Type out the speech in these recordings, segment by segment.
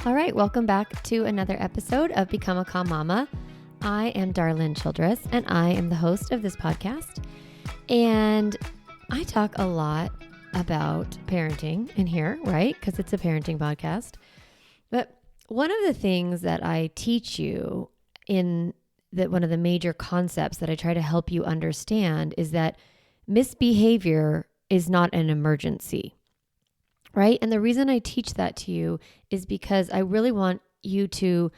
All right, welcome back to another episode of Become a Calm Mama. I am Darlene Childress, and I am the host of this podcast. And I talk a lot about parenting in here, right? Because it's a parenting podcast. But one of the things that I teach you in one of the major concepts that I try to help you understand is that misbehavior is not an emergency. Right? And the reason I teach that to you is because I really want you to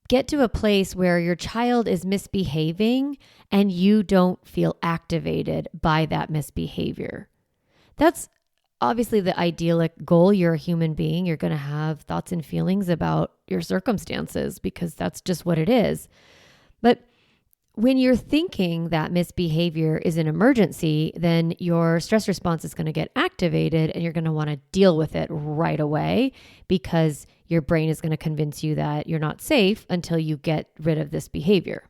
get to a place where your child is misbehaving and you don't feel activated by that misbehavior. That's obviously the idyllic goal. You're a human being. You're going to have thoughts and feelings about your circumstances because that's just what it is. But when you're thinking that misbehavior is an emergency, then your stress response is going to get activated and you're going to want to deal with it right away because your brain is going to convince you that you're not safe until you get rid of this behavior.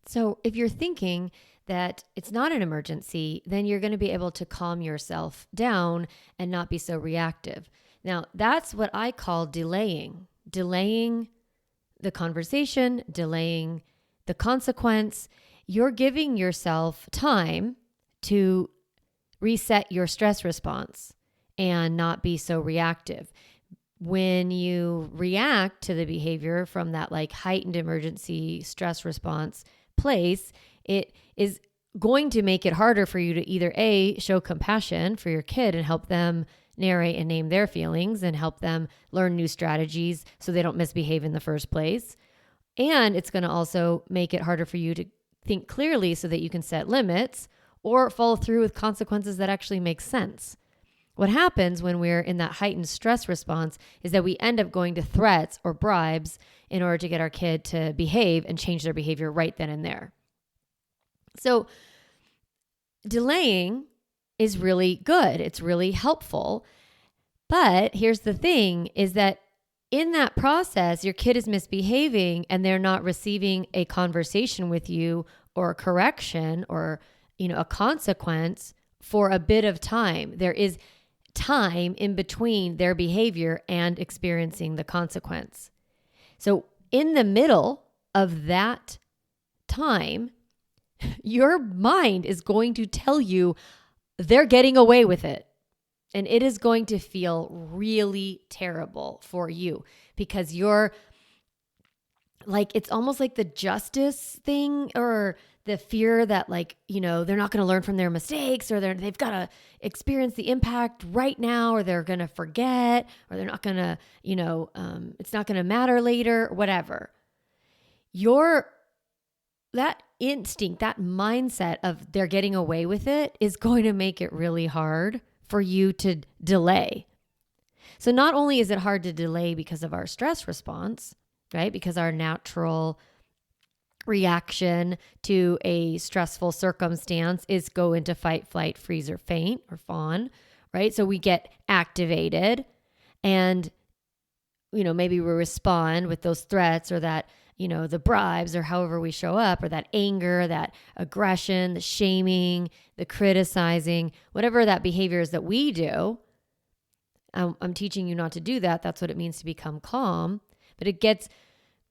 So if you're thinking that it's not an emergency, then you're going to be able to calm yourself down and not be so reactive. Now, that's what I call delaying the conversation, delaying the consequence. You're giving yourself time to reset your stress response and not be so reactive. When you react to the behavior from that heightened emergency stress response place, it is going to make it harder for you to either A, show compassion for your kid and help them narrate and name their feelings and help them learn new strategies so they don't misbehave in the first place. And it's going to also make it harder for you to think clearly so that you can set limits or follow through with consequences that actually make sense. What happens when we're in that heightened stress response is that we end up going to threats or bribes in order to get our kid to behave and change their behavior right then and there. So delaying is really good. It's really helpful. But here's the thing is that in that process, your kid is misbehaving and they're not receiving a conversation with you or a correction or, a consequence for a bit of time. There is time in between their behavior and experiencing the consequence. So in the middle of that time, your mind is going to tell you they're getting away with it. And it is going to feel really terrible for you because you're it's almost like the justice thing or the fear that they're not going to learn from their mistakes or they've got to experience the impact right now or they're going to forget or they're not going to, it's not going to matter later, whatever. That instinct, that mindset of they're getting away with it is going to make it really hard for you to delay. So not only is it hard to delay because of our stress response, right? Because our natural reaction to a stressful circumstance is go into fight, flight, freeze, or faint, or fawn, right? So we get activated and, maybe we respond with those threats or that, the bribes or however we show up or that anger, that aggression, the shaming, the criticizing, whatever that behavior is that we do. I'm teaching you not to do that. That's what it means to become calm. But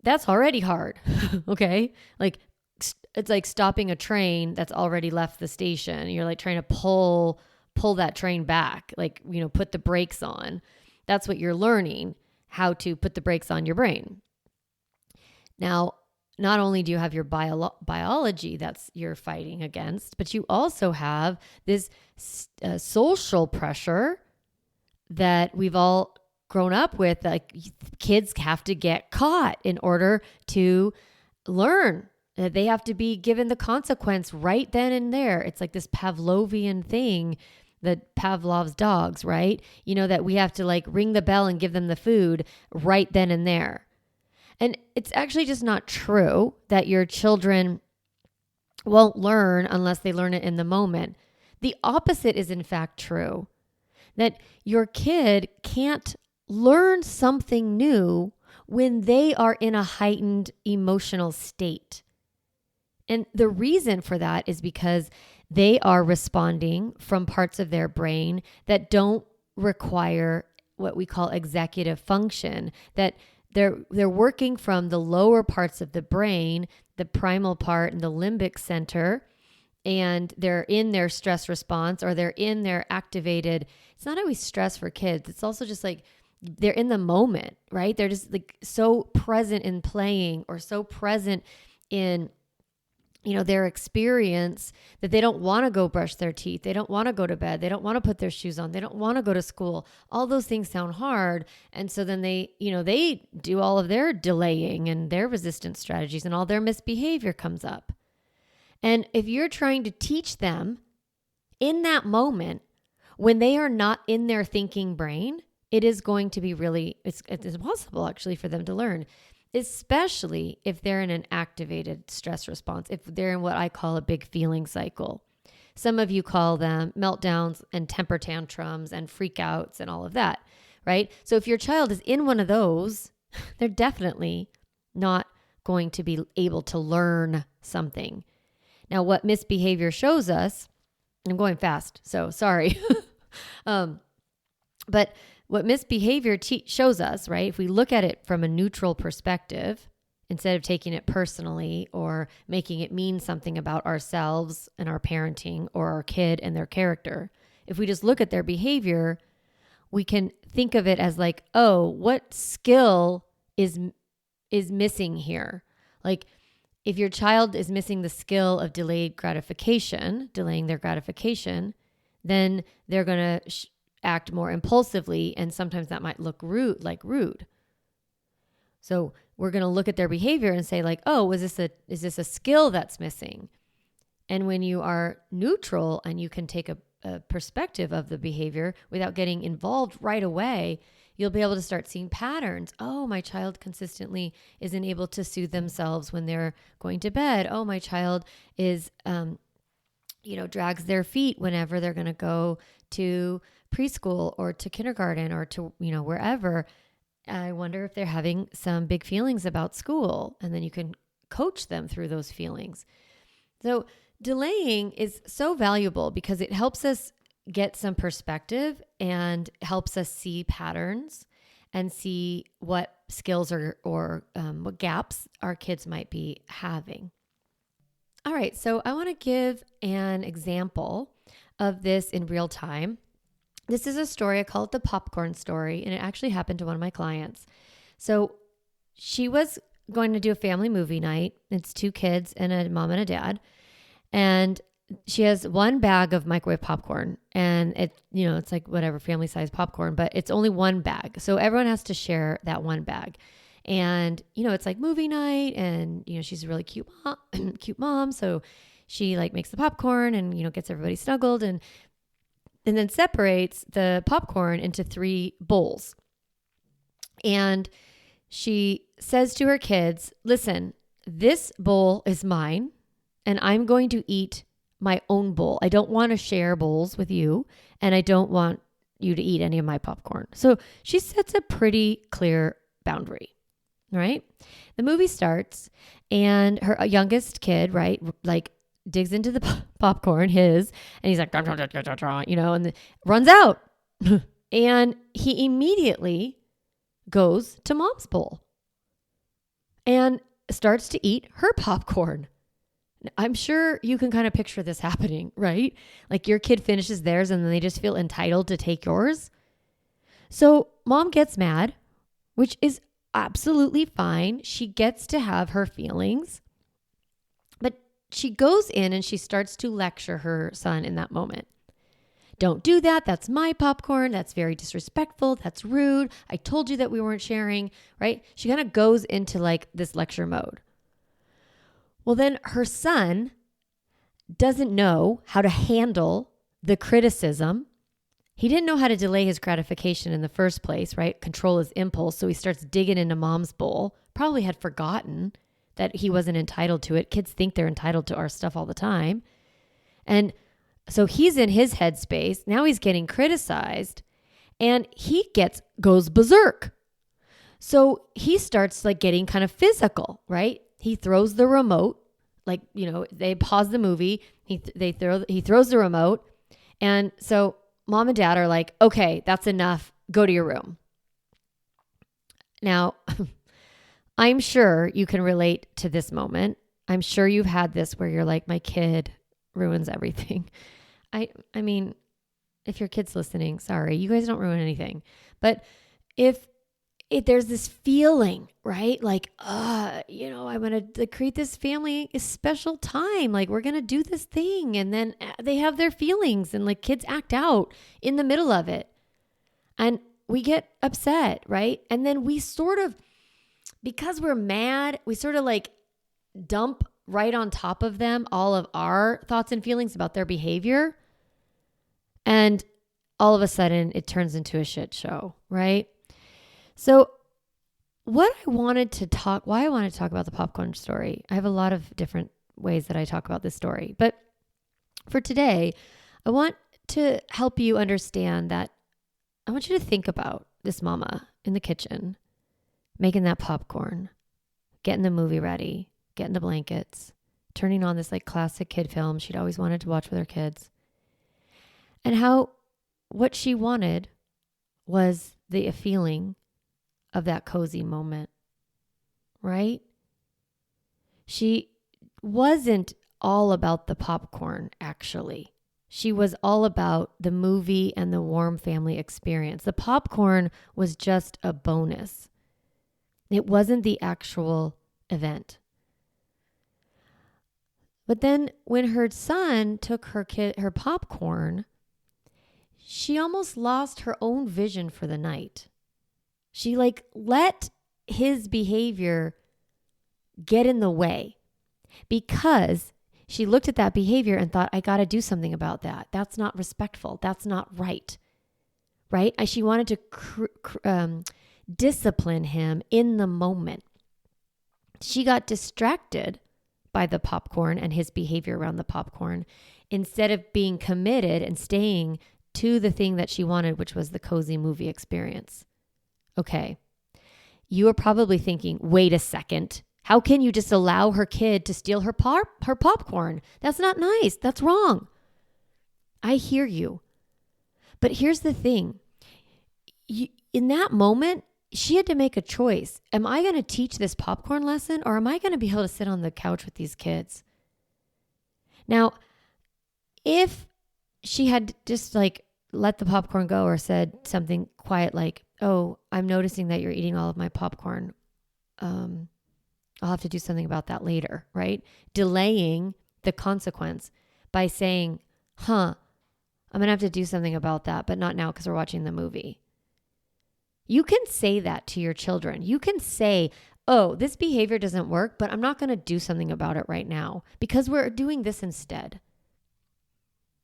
that's already hard. Okay. It's like stopping a train that's already left the station. You're trying to pull that train back, put the brakes on. That's what you're learning, how to put the brakes on your brain. Now, not only do you have your biology that's you're fighting against, but you also have this social pressure that we've all grown up with. Kids have to get caught in order to learn. They have to be given the consequence right then and there. It's like this Pavlovian thing, that Pavlov's dogs, right? That we have to ring the bell and give them the food right then and there. And it's actually just not true that your children won't learn unless they learn it in the moment. The opposite is in fact true, that your kid can't learn something new when they are in a heightened emotional state. And the reason for that is because they are responding from parts of their brain that don't require what we call executive function, that they're working from the lower parts of the brain, the primal part and the limbic center, and they're in their stress response, or they're in their activated. It's not always stress for kids. It's also just like they're in the moment, right? They're just like so present in playing, or so present in, their experience, that they don't want to go brush their teeth. They don't want to go to bed. They don't want to put their shoes on. They don't want to go to school. All those things sound hard. And so then they do all of their delaying and their resistance strategies, and all their misbehavior comes up. And if you're trying to teach them in that moment, when they are not in their thinking brain, it is going to be it's impossible actually for them to learn, especially if they're in an activated stress response, if they're in what I call a big feeling cycle. Some of you call them meltdowns and temper tantrums and freakouts and all of that, right? So if your child is in one of those, they're definitely not going to be able to learn something. Now, what misbehavior shows us, I'm going fast, so sorry. But what misbehavior shows us, right? If we look at it from a neutral perspective, instead of taking it personally or making it mean something about ourselves and our parenting, or our kid and their character, if we just look at their behavior, we can think of it as like, oh, what skill is missing here? Like, if your child is missing the skill of delaying their gratification, then they're going to act more impulsively, and sometimes that might look rude. So we're going to look at their behavior and say like, oh, is this a skill that's missing? And when you are neutral and you can take a perspective of the behavior without getting involved right away, you'll be able to start seeing patterns. Oh, my child consistently isn't able to soothe themselves when they're going to bed. Oh, my child is, drags their feet whenever they're going to go to preschool or to kindergarten or to, wherever. I wonder if they're having some big feelings about school, and then you can coach them through those feelings. So delaying is so valuable because it helps us get some perspective and helps us see patterns and see what skills or what gaps our kids might be having. All right, so I want to give an example of this in real time. This is a story, I call it the popcorn story, and it actually happened to one of my clients. So she was going to do a family movie night. It's 2 kids and a mom and a dad. And she has 1 bag of microwave popcorn, and it's like whatever family size popcorn, but it's only 1 bag. So everyone has to share that 1 bag. And, it's like movie night, and, she's a really cute mom. So she like makes the popcorn and, gets everybody snuggled and then separates the popcorn into 3 bowls. And she says to her kids, listen, this bowl is mine, and I'm going to eat my own bowl. I don't want to share bowls with you, and I don't want you to eat any of my popcorn. So she sets a pretty clear boundary, right? The movie starts, and her youngest kid, right, like digs into the popcorn, and he's like, and runs out. And he immediately goes to mom's bowl and starts to eat her popcorn. I'm sure you can kind of picture this happening, right? Like your kid finishes theirs and then they just feel entitled to take yours. So mom gets mad, which is absolutely fine. She gets to have her feelings, but she goes in and she starts to lecture her son in that moment. Don't do that. That's my popcorn. That's very disrespectful. That's rude. I told you that we weren't sharing, right? She kind of goes into like this lecture mode. Well, then her son doesn't know how to handle the criticism. He didn't know how to delay his gratification in the first place, right? Control his impulse. So he starts digging into mom's bowl. Probably had forgotten that he wasn't entitled to it. Kids think they're entitled to our stuff all the time. And so he's in his headspace. Now he's getting criticized and he goes berserk. So he starts like getting kind of physical, right? He throws the remote, like, they pause the movie. He throws the remote. And so mom and dad are like, okay, that's enough. go to your room. Now, I'm sure you can relate to this moment. I'm sure you've had this where you're like, my kid ruins everything. I mean, if your kid's listening, sorry, you guys don't ruin anything. But if there's this feeling, right? Like, I'm going to create this family a special time. Like, we're going to do this thing. And then they have their feelings and like kids act out in the middle of it. And we get upset, right? And then we sort of, because we're mad, we sort of like dump right on top of them all of our thoughts and feelings about their behavior. And all of a sudden it turns into a shit show, right? So why I wanted to talk about the popcorn story, I have a lot of different ways that I talk about this story. But for today, I want to help you understand that I want you to think about this mama in the kitchen, making that popcorn, getting the movie ready, getting the blankets, turning on this like classic kid film she'd always wanted to watch with her kids. And how what she wanted was the feeling of that cozy moment, right? She wasn't all about the popcorn, actually. She was all about the movie and the warm family experience. The popcorn was just a bonus. It wasn't the actual event. But then when her son took her popcorn, she almost lost her own vision for the night. She like let his behavior get in the way because she looked at that behavior and thought, I got to do something about that. That's not respectful. That's not right. Right? She wanted to discipline him in the moment. She got distracted by the popcorn and his behavior around the popcorn instead of being committed and staying to the thing that she wanted, which was the cozy movie experience. Okay. You are probably thinking, wait a second. How can you just allow her kid to steal her popcorn? That's not nice. That's wrong. I hear you. But here's the thing. In that moment, she had to make a choice. Am I going to teach this popcorn lesson or am I going to be able to sit on the couch with these kids? Now, if she had just like let the popcorn go or said something quiet like, oh, I'm noticing that you're eating all of my popcorn. I'll have to do something about that later, right? Delaying the consequence by saying, I'm going to have to do something about that, but not now because we're watching the movie. You can say that to your children. You can say, oh, this behavior doesn't work, but I'm not going to do something about it right now because we're doing this instead.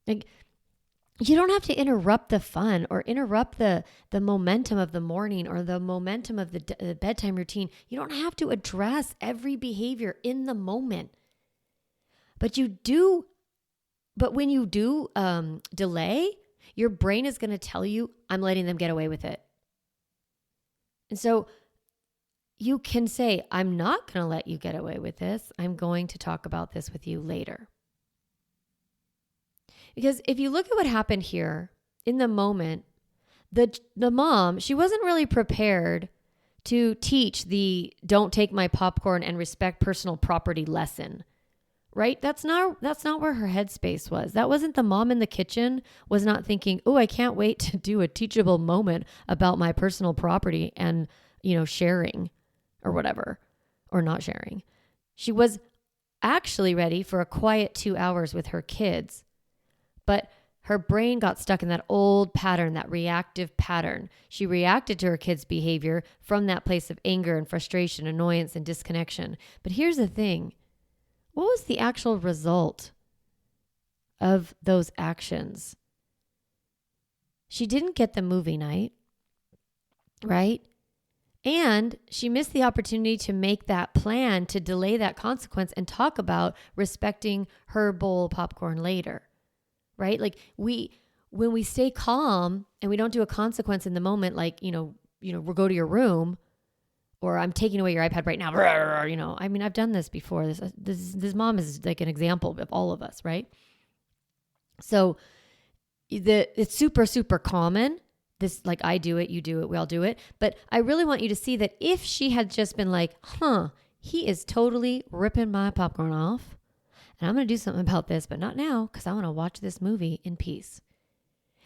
Like, you don't have to interrupt the fun or interrupt the momentum of the morning or the momentum of the bedtime routine. You don't have to address every behavior in the moment. But when you do delay, your brain is going to tell you, I'm letting them get away with it. And so you can say, I'm not going to let you get away with this. I'm going to talk about this with you later. Because if you look at what happened here in the moment, the mom, she wasn't really prepared to teach the don't take my popcorn and respect personal property lesson, right? That's not where her headspace was. That wasn't the mom in the kitchen was not thinking, oh, I can't wait to do a teachable moment about my personal property and, sharing or whatever, or not sharing. She was actually ready for a quiet 2 hours with her kids. But her brain got stuck in that old pattern, that reactive pattern. She reacted to her kids' behavior from that place of anger and frustration, annoyance, and disconnection. But here's the thing. What was the actual result of those actions? She didn't get the movie night, right? And she missed the opportunity to make that plan, to delay that consequence and talk about respecting her bowl of popcorn later. Right? Like when we stay calm and we don't do a consequence in the moment, like, we'll go to your room or I'm taking away your iPad right now. I've done this before. This mom is like an example of all of us, right? So it's super, super common this, like, I do it, you do it, we all do it. But I really want you to see that if she had just been like, he is totally ripping my popcorn off, and I'm going to do something about this, but not now, because I want to watch this movie in peace.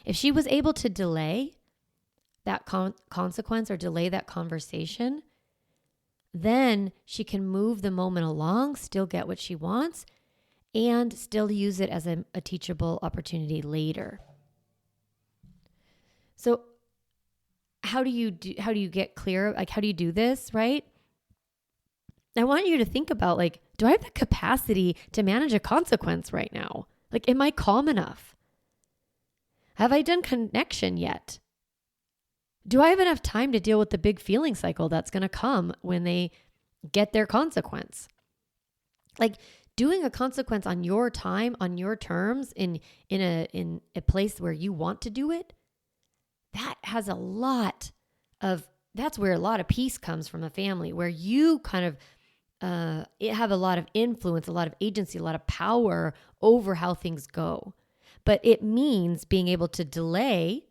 If she was able to delay that consequence or delay that conversation, then she can move the moment along, still get what she wants, and still use it as a teachable opportunity later. So how do you get clear? Like, how do you do this, right? I want you to think about, like, do I have the capacity to manage a consequence right now? Like, am I calm enough? Have I done connection yet? Do I have enough time to deal with the big feeling cycle that's going to come when they get their consequence? Like, doing a consequence on your time, on your terms, in a place where you want to do it, that has that's where a lot of peace comes from a family, where you kind of have a lot of influence, a lot of agency, a lot of power over how things go. But it means being able to delay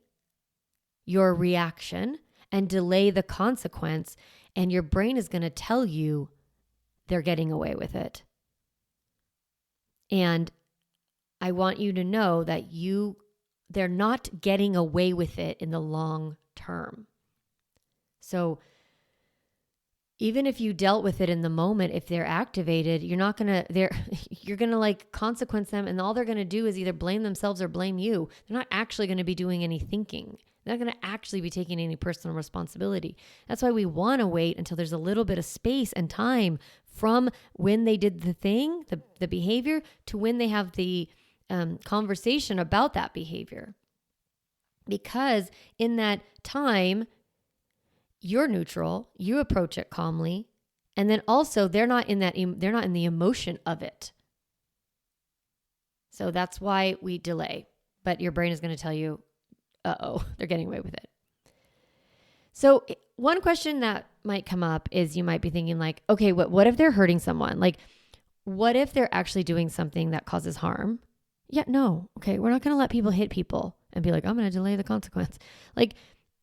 your reaction and delay the consequence, and your brain is going to tell you they're getting away with it. And I want you to know that they're not getting away with it in the long term. So even if you dealt with it in the moment, if they're activated, you're going to like consequence them, and all they're going to do is either blame themselves or blame you. They're not actually going to be doing any thinking. They're not going to actually be taking any personal responsibility. That's why we want to wait until there's a little bit of space and time from when they did the thing, the behavior, to when they have the conversation about that behavior. Because in that time, you're neutral, you approach it calmly, and then also they're not in the emotion of it. So that's why we delay. But your brain is going to tell you, they're getting away with it. So one question that might come up is, you might be thinking like, okay, what if they're hurting someone? Like, what if they're actually doing something that causes harm? Yeah, no. Okay, we're not going to let people hit people and be like, I'm going to delay the consequence. Like,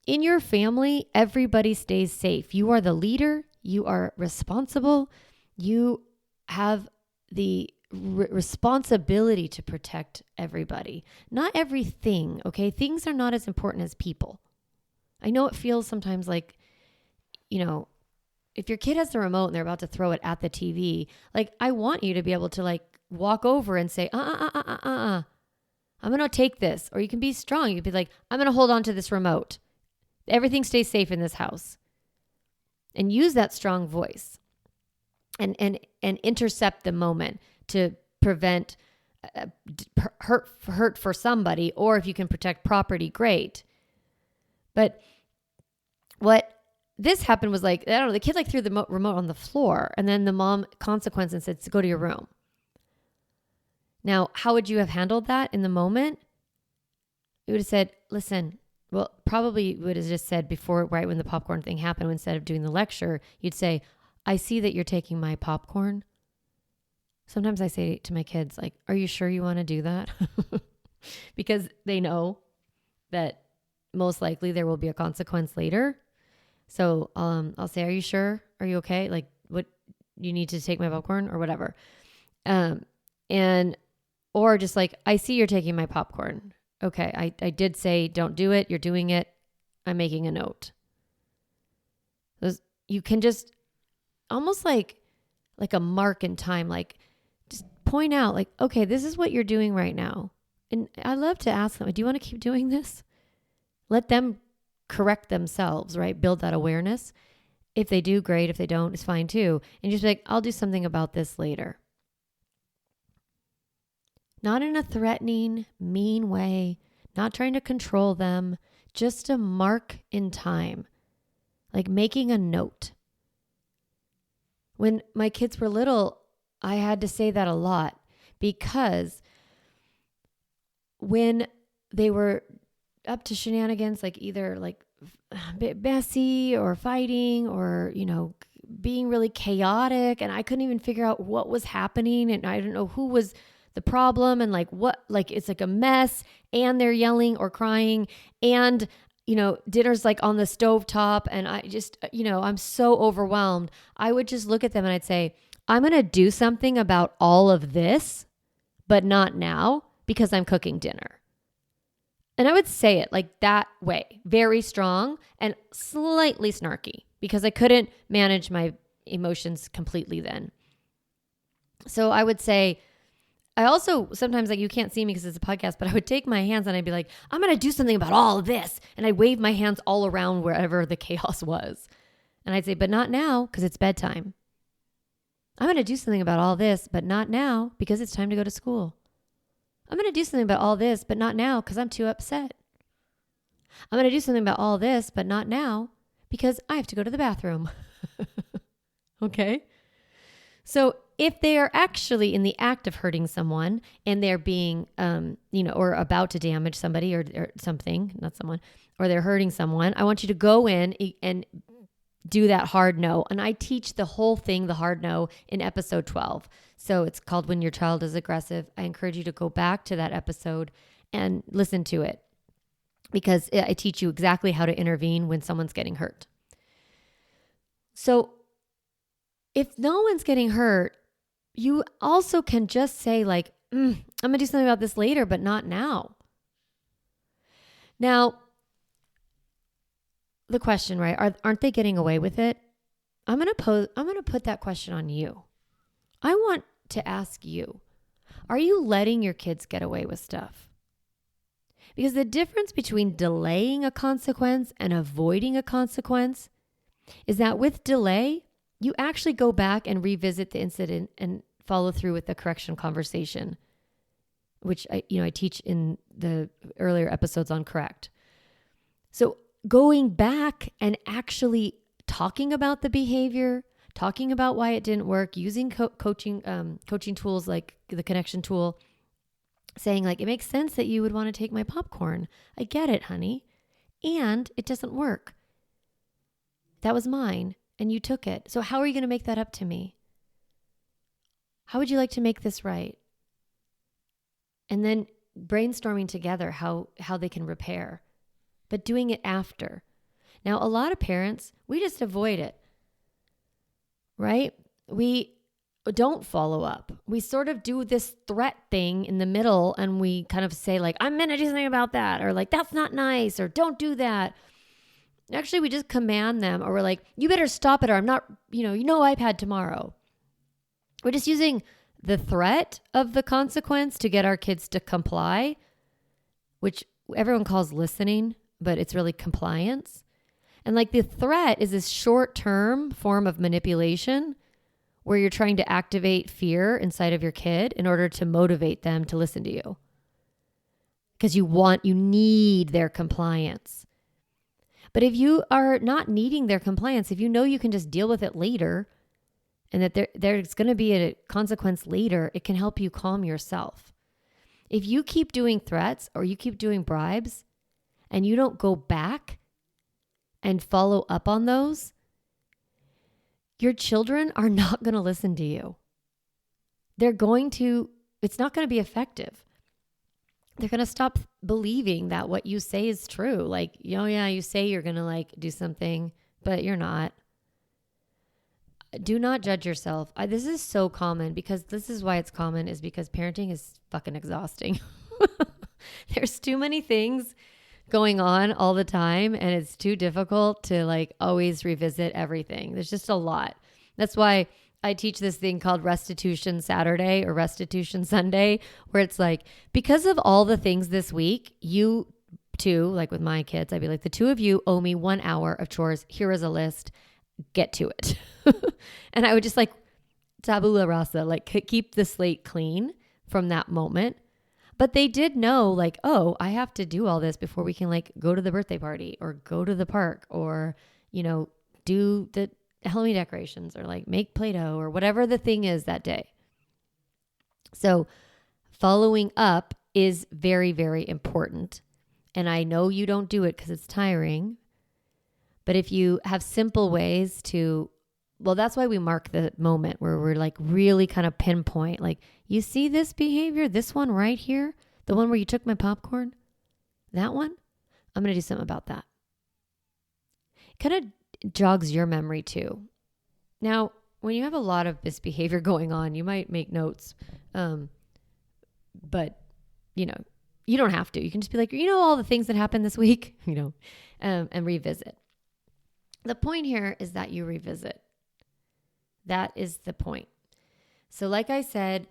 in your family, everybody stays safe. You are the leader. You are responsible. You have the responsibility to protect everybody. Not everything, okay? Things are not as important as people. I know it feels sometimes like, if your kid has the remote and they're about to throw it at the TV, like, I want you to be able to like walk over and say, I'm going to take this. Or you can be strong. You can be like, I'm going to hold on to this remote. Everything stays safe in this house. And use that strong voice and intercept the moment to prevent hurt for somebody, or if you can protect property, great. But what this happened was like, I don't know, the kid like threw the remote on the floor, and then the mom consequence and said, go to your room. Now, how would you have handled that in the moment? You would have said, listen, well, probably would have just said before, right when the popcorn thing happened, instead of doing the lecture, you'd say, I see that you're taking my popcorn. Sometimes I say to my kids, like, are you sure you want to do that? Because they know that most likely there will be a consequence later. So I'll say, are you sure? Are you okay? Like, what, you need to take my popcorn or whatever. Or just like, I see you're taking my popcorn. Okay, I did say don't do it. You're doing it. I'm making a note. You can just almost like a mark in time, like just point out like, okay, this is what you're doing right now. And I love to ask them, do you want to keep doing this? Let them correct themselves, right? Build that awareness. If they do, great. If they don't, it's fine too. And just be like, I'll do something about this later. Not in a threatening, mean way, not trying to control them, just a mark in time, like making a note. When my kids were little, I had to say that a lot, because when they were up to shenanigans, like either like a bit messy or fighting or, being really chaotic, and I couldn't even figure out what was happening, and I didn't know who was the problem, and it's like a mess, and they're yelling or crying, and dinner's like on the stovetop and I just, I'm so overwhelmed. I would just look at them and I'd say, I'm going to do something about all of this, but not now because I'm cooking dinner. And I would say it like that way, very strong and slightly snarky because I couldn't manage my emotions completely then. So I would say, I also sometimes, like, you can't see me because it's a podcast, but I would take my hands and I'd be like, I'm going to do something about all of this. And I'd wave my hands all around wherever the chaos was. And I'd say, but not now because it's bedtime. I'm going to do something about all this, but not now because it's time to go to school. I'm going to do something about all this, but not now because I'm too upset. I'm going to do something about all this, but not now because I have to go to the bathroom. Okay? So if they are actually in the act of hurting someone and they're being, or about to damage somebody or something, not someone, or they're hurting someone, I want you to go in and do that hard no. And I teach the whole thing, the hard no, in episode 12. So it's called When Your Child is Aggressive. I encourage you to go back to that episode and listen to it because I teach you exactly how to intervene when someone's getting hurt. So if no one's getting hurt, you also can just say like, I'm going to do something about this later, but not now. Now, the question, right? Aren't they getting away with it? I'm going to put that question on you. I want to ask you, are you letting your kids get away with stuff? Because the difference between delaying a consequence and avoiding a consequence is that with delay, you actually go back and revisit the incident and follow through with the correction conversation, which I teach in the earlier episodes on correct. So going back and actually talking about the behavior, talking about why it didn't work, using coaching tools like the connection tool, saying like, it makes sense that you would want to take my popcorn. I get it, honey. And it doesn't work. That was mine and you took it. So how are you going to make that up to me? How would you like to make this right? And then brainstorming together how they can repair, but doing it after. Now, a lot of parents, we just avoid it, right? We don't follow up. We sort of do this threat thing in the middle and we kind of say like, I'm going to do something about that, or like, that's not nice, or don't do that. Actually, we just command them, or we're like, you better stop it, or I'm not, iPad tomorrow. We're just using the threat of the consequence to get our kids to comply, which everyone calls listening, but it's really compliance. And like the threat is this short-term form of manipulation where you're trying to activate fear inside of your kid in order to motivate them to listen to you. Because you need their compliance. But if you are not needing their compliance, if you know you can just deal with it later and that there's going to be a consequence later, it can help you calm yourself. If you keep doing threats or you keep doing bribes and you don't go back and follow up on those, your children are not going to listen to you. It's not going to be effective. They're going to stop believing that what you say is true. like, you say you're going to like do something, but you're not. Do not judge yourself. This is so common, because this is why it's common, is because parenting is fucking exhausting. There's too many things going on all the time, and it's too difficult to like always revisit everything. There's just a lot. That's why I teach this thing called Restitution Saturday or Restitution Sunday, where it's like, because of all the things this week, you two, like with my kids, I'd be like, the two of you owe me 1 hour of chores. Here is a list. Get to it. And I would just like tabula rasa, like keep the slate clean from that moment. But they did know like, oh, I have to do all this before we can like go to the birthday party or go to the park or, do the Halloween decorations or like make Play-Doh or whatever the thing is that day. So following up is very, very important. And I know you don't do it because it's tiring. But if you have simple ways that's why we mark the moment where we're like really kind of pinpoint, like, you see this behavior, this one right here, the one where you took my popcorn, that one, I'm going to do something about that. kind of jogs your memory too. Now, when you have a lot of misbehavior going on, you might make notes, but you don't have to. You can just be like, all the things that happened this week, and revisit. The point here is that you revisit. That is the point. So like I said,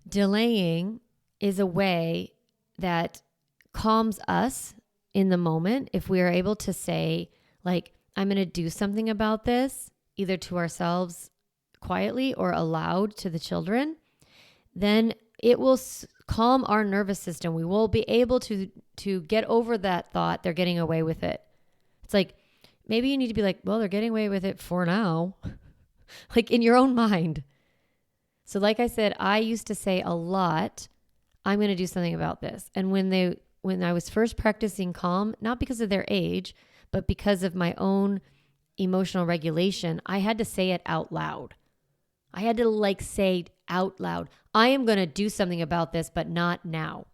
delaying is a way that calms us in the moment. If we are able to say, like, I'm going to do something about this, either to ourselves quietly or aloud to the children, then it will calm our nervous system. We will be able to get over that thought they're getting away with it. It's like, maybe you need to be like, well, they're getting away with it for now, like in your own mind. So like I said, I used to say a lot, I'm going to do something about this. And when I was first practicing calm, not because of their age, but because of my own emotional regulation, I had to say it out loud. I had to say out loud, I am going to do something about this, but not now.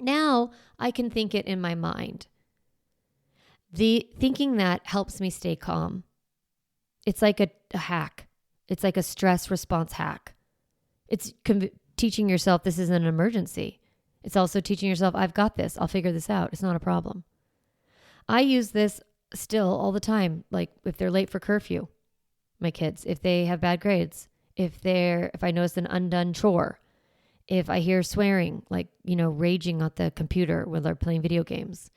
Now I can think it in my mind. The thinking that helps me stay calm. It's like a hack. It's like a stress response hack. It's teaching yourself this isn't an emergency. It's also teaching yourself, I've got this. I'll figure this out. It's not a problem. I use this still all the time. Like if they're late for curfew, my kids, if they have bad grades, if I notice an undone chore, if I hear swearing, raging at the computer when they're playing video games,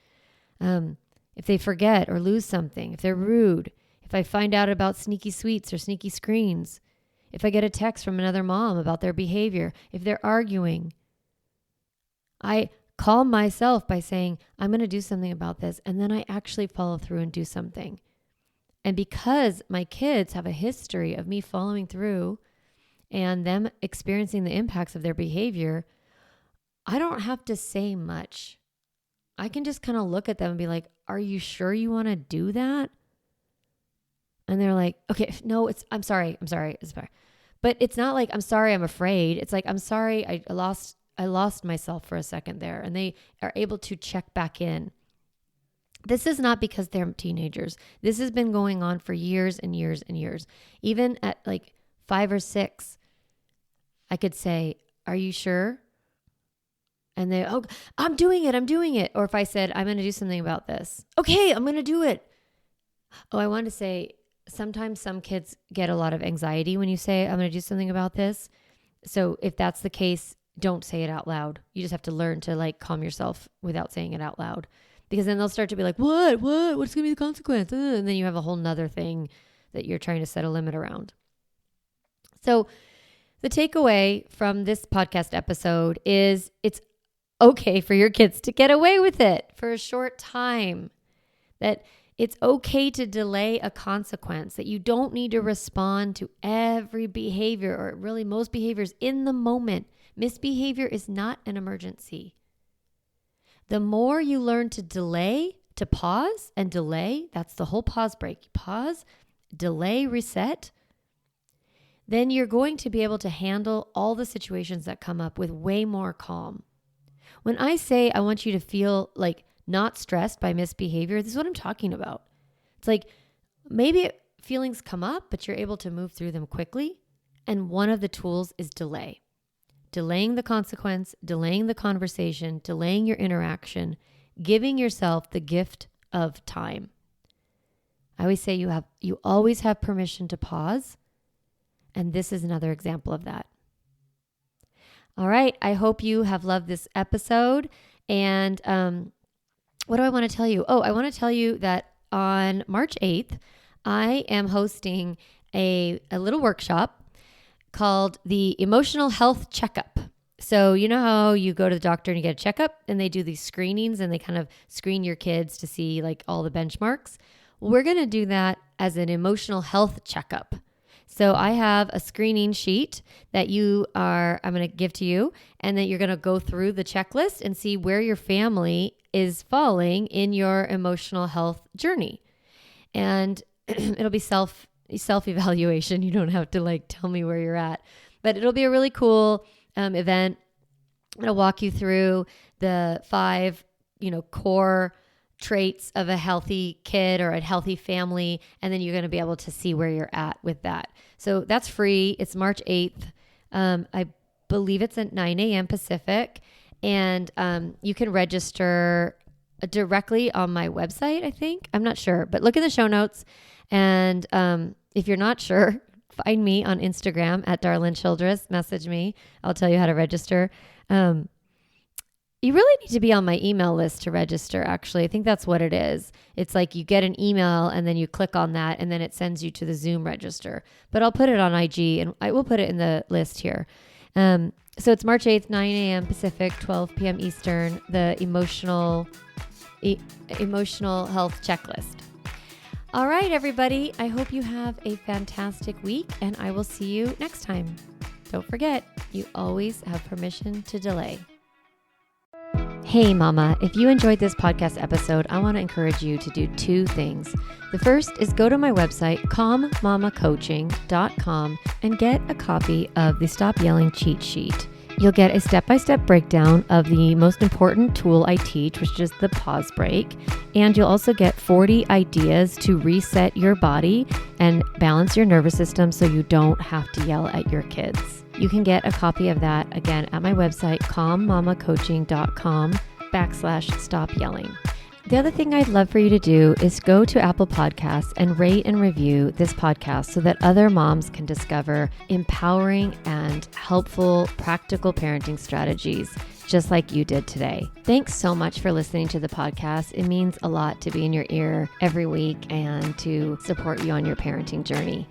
if they forget or lose something, if they're rude, if I find out about sneaky sweets or sneaky screens, if I get a text from another mom about their behavior, if they're arguing, I calm myself by saying, I'm going to do something about this. And then I actually follow through and do something. And because my kids have a history of me following through and them experiencing the impacts of their behavior, I don't have to say much. I can just kind of look at them and be like, are you sure you want to do that? And they're like, okay, no, I'm sorry. It's fine. But it's not like, I'm sorry, I'm afraid. It's like, I'm sorry, I lost myself for a second there. And they are able to check back in. This is not because they're teenagers. This has been going on for years and years and years. Even at 5 or 6, I could say, are you sure? And they, oh, I'm doing it. Or if I said, I'm going to do something about this. Okay, I'm going to do it. Oh, I wanted to say, sometimes some kids get a lot of anxiety when you say, I'm going to do something about this. So if that's the case, don't say it out loud. You just have to learn to calm yourself without saying it out loud. Because then they'll start to be like, what's going to be the consequence? And then you have a whole nother thing that you're trying to set a limit around. So the takeaway from this podcast episode is it's okay for your kids to get away with it for a short time. That it's okay to delay a consequence, that you don't need to respond to every behavior or really most behaviors in the moment. Misbehavior is not an emergency. The more you learn to delay, to pause and delay, that's the whole pause break. Pause, delay, reset. Then you're going to be able to handle all the situations that come up with way more calm. When I say I want you to feel not stressed by misbehavior, this is what I'm talking about. It's like maybe feelings come up, but you're able to move through them quickly. And one of the tools is delay. Delaying the consequence, delaying the conversation, delaying your interaction, giving yourself the gift of time. I always say you always have permission to pause. And this is another example of that. All right. I hope you have loved this episode. And what do I want to tell you? Oh, I want to tell you that on March 8th, I am hosting a little workshop called the Emotional Health Checkup. So you know how you go to the doctor and you get a checkup and they do these screenings and they kind of screen your kids to see all the benchmarks? Well, we're going to do that as an emotional health checkup. So I have a screening sheet that I'm going to give to you, and that you're going to go through the checklist and see where your family is falling in your emotional health journey. And it'll be self-evaluation. You don't have to tell me where you're at, but it'll be a really cool event. I'm going to walk you through the 5, core traits of a healthy kid or a healthy family, and then you're going to be able to see where you're at with that. So that's free. It's March 8th. I believe it's at 9 a.m. Pacific, and you can register directly on my website, I think. I'm not sure, but look in the show notes. And if you're not sure, find me on Instagram at Darlin Childress. Message me. I'll tell you how to register. You really need to be on my email list to register, actually. I think that's what it is. It's like you get an email and then you click on that and then it sends you to the Zoom register. But I'll put it on IG and I will put it in the list here. So it's March 8th, 9 a.m. Pacific, 12 p.m. Eastern, the emotional health checklist. All right, everybody. I hope you have a fantastic week and I will see you next time. Don't forget, you always have permission to delay. Hey mama, if you enjoyed this podcast episode, I want to encourage you to do two things. The first is go to my website, calmmamacoaching.com, and get a copy of the Stop Yelling cheat sheet. You'll get a step-by-step breakdown of the most important tool I teach, which is the pause break. And you'll also get 40 ideas to reset your body and balance your nervous system so you don't have to yell at your kids. You can get a copy of that, again, at my website, calmmamacoaching.com/stop yelling. The other thing I'd love for you to do is go to Apple Podcasts and rate and review this podcast so that other moms can discover empowering and helpful, practical parenting strategies, just like you did today. Thanks so much for listening to the podcast. It means a lot to be in your ear every week and to support you on your parenting journey.